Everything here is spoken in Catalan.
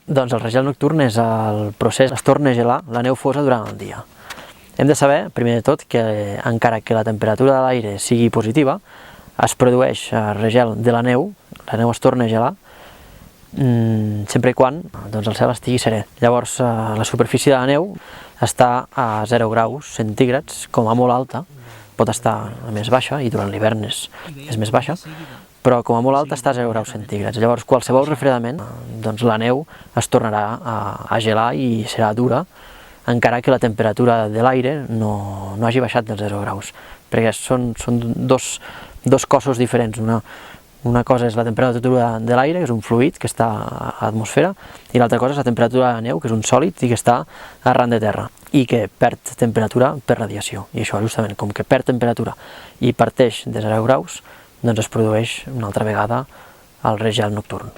Doncs el regel nocturn és el procés es torna a gelar la neu fosa durant el dia. Hem de saber, primer de tot, que encara que la temperatura de l'aire sigui positiva, es produeix regel de la neu es torna a gelar, sempre i quan doncs, el cel estigui serè. Llavors la superfície de la neu està a 0 graus centígrads, com a molt alta, pot estar a més baixa, i durant l'hivern és més baixa, però com a molt alta està a 0 graus centígrads. Llavors qualsevol refredament, doncs la neu es tornarà a gelar i serà dura, encara que la temperatura de l'aire no hagi baixat dels 0 graus, perquè són dos cossos diferents. Una cosa és la temperatura de l'aire, que és un fluid que està a l'atmosfera, i l'altra cosa és la temperatura de la neu, que és un sòlid i que està arran de terra, i que perd temperatura per radiació. I això, justament, com que perd temperatura i parteix de 0 graus, doncs es produeix una altra vegada el regel nocturn.